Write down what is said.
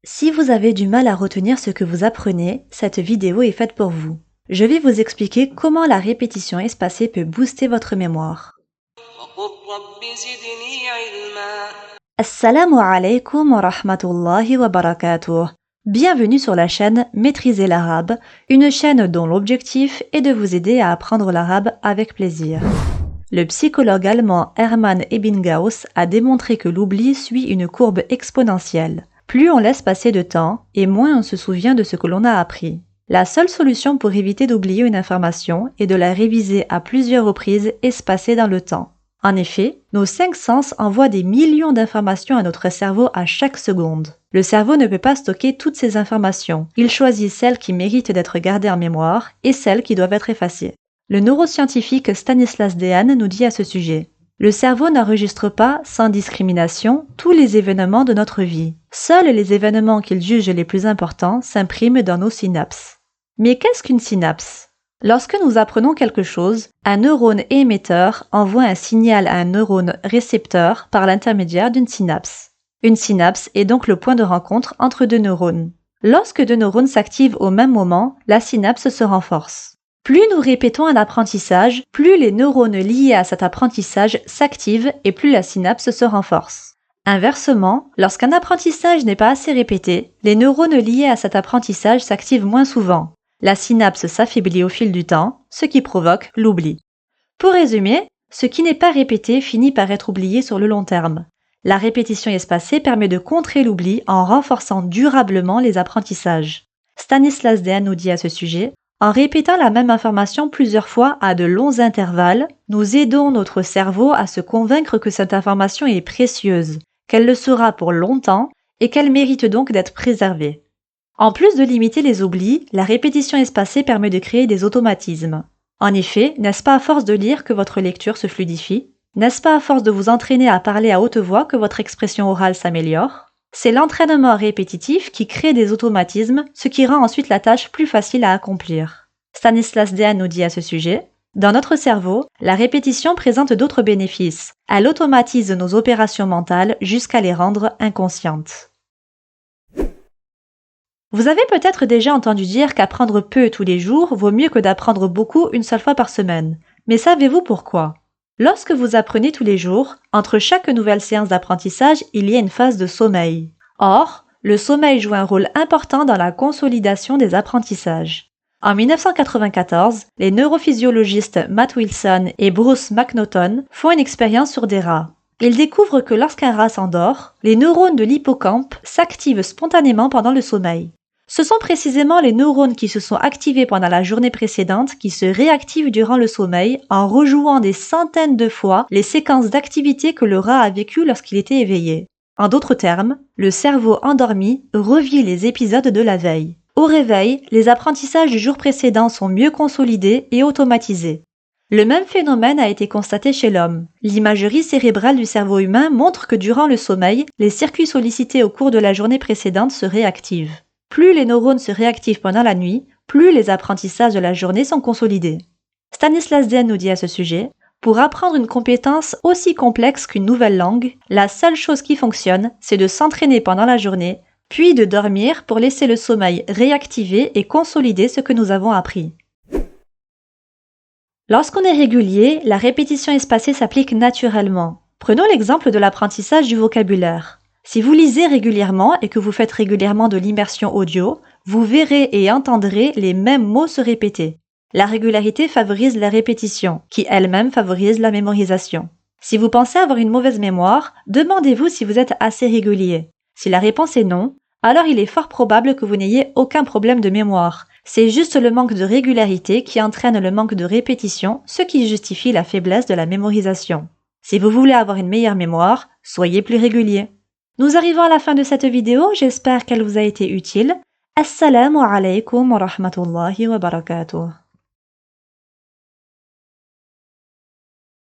Si vous avez du mal à retenir ce que vous apprenez, cette vidéo est faite pour vous. Je vais vous expliquer comment la répétition espacée peut booster votre mémoire. Assalamu alaikum wa rahmatullahi wa barakatuh. Bienvenue sur la chaîne Maîtriser l'arabe, une chaîne dont l'objectif est de vous aider à apprendre l'arabe avec plaisir. Le psychologue allemand Hermann Ebbinghaus a démontré que l'oubli suit une courbe exponentielle. Plus on laisse passer de temps, et moins on se souvient de ce que l'on a appris. La seule solution pour éviter d'oublier une information est de la réviser à plusieurs reprises espacées dans le temps. En effet, nos 5 sens envoient des millions d'informations à notre cerveau à chaque seconde. Le cerveau ne peut pas stocker toutes ces informations. Il choisit celles qui méritent d'être gardées en mémoire et celles qui doivent être effacées. Le neuroscientifique Stanislas Dehaene nous dit à ce sujet: le cerveau n'enregistre pas, sans discrimination, tous les événements de notre vie. Seuls les événements qu'il juge les plus importants s'impriment dans nos synapses. Mais qu'est-ce qu'une synapse? Lorsque nous apprenons quelque chose, un neurone émetteur envoie un signal à un neurone récepteur par l'intermédiaire d'une synapse. Une synapse est donc le point de rencontre entre deux neurones. Lorsque deux neurones s'activent au même moment, la synapse se renforce. Plus nous répétons un apprentissage, plus les neurones liés à cet apprentissage s'activent et plus la synapse se renforce. Inversement, lorsqu'un apprentissage n'est pas assez répété, les neurones liés à cet apprentissage s'activent moins souvent. La synapse s'affaiblit au fil du temps, ce qui provoque l'oubli. Pour résumer, ce qui n'est pas répété finit par être oublié sur le long terme. La répétition espacée permet de contrer l'oubli en renforçant durablement les apprentissages. Stanislas Dehaene nous dit à ce sujet: en répétant la même information plusieurs fois à de longs intervalles, nous aidons notre cerveau à se convaincre que cette information est précieuse, qu'elle le sera pour longtemps et qu'elle mérite donc d'être préservée. En plus de limiter les oublis, la répétition espacée permet de créer des automatismes. En effet, n'est-ce pas à force de lire que votre lecture se fluidifie? N'est-ce pas à force de vous entraîner à parler à haute voix que votre expression orale s'améliore? C'est l'entraînement répétitif qui crée des automatismes, ce qui rend ensuite la tâche plus facile à accomplir. Stanislas Dehaene nous dit à ce sujet: dans notre cerveau, la répétition présente d'autres bénéfices. Elle automatise nos opérations mentales jusqu'à les rendre inconscientes. Vous avez peut-être déjà entendu dire qu'apprendre peu tous les jours vaut mieux que d'apprendre beaucoup une seule fois par semaine. Mais savez-vous pourquoi? Lorsque vous apprenez tous les jours, entre chaque nouvelle séance d'apprentissage, il y a une phase de sommeil. Or, le sommeil joue un rôle important dans la consolidation des apprentissages. En 1994, les neurophysiologistes Matt Wilson et Bruce McNaughton font une expérience sur des rats. Ils découvrent que lorsqu'un rat s'endort, les neurones de l'hippocampe s'activent spontanément pendant le sommeil. Ce sont précisément les neurones qui se sont activés pendant la journée précédente qui se réactivent durant le sommeil en rejouant des centaines de fois les séquences d'activité que le rat a vécues lorsqu'il était éveillé. En d'autres termes, le cerveau endormi revit les épisodes de la veille. Au réveil, les apprentissages du jour précédent sont mieux consolidés et automatisés. Le même phénomène a été constaté chez l'homme. L'imagerie cérébrale du cerveau humain montre que durant le sommeil, les circuits sollicités au cours de la journée précédente se réactivent. Plus les neurones se réactivent pendant la nuit, plus les apprentissages de la journée sont consolidés. Stanislas Dehaene nous dit à ce sujet: pour apprendre une compétence aussi complexe qu'une nouvelle langue, la seule chose qui fonctionne, c'est de s'entraîner pendant la journée, puis de dormir pour laisser le sommeil réactiver et consolider ce que nous avons appris. Lorsqu'on est régulier, la répétition espacée s'applique naturellement. Prenons l'exemple de l'apprentissage du vocabulaire. Si vous lisez régulièrement et que vous faites régulièrement de l'immersion audio, vous verrez et entendrez les mêmes mots se répéter. La régularité favorise la répétition, qui elle-même favorise la mémorisation. Si vous pensez avoir une mauvaise mémoire, demandez-vous si vous êtes assez régulier. Si la réponse est non, alors il est fort probable que vous n'ayez aucun problème de mémoire. C'est juste le manque de régularité qui entraîne le manque de répétition, ce qui justifie la faiblesse de la mémorisation. Si vous voulez avoir une meilleure mémoire, soyez plus régulier. Nous arrivons à la fin de cette vidéo, j'espère qu'elle vous a été utile. Assalamu alaikum wa rahmatullahi wa barakatuh.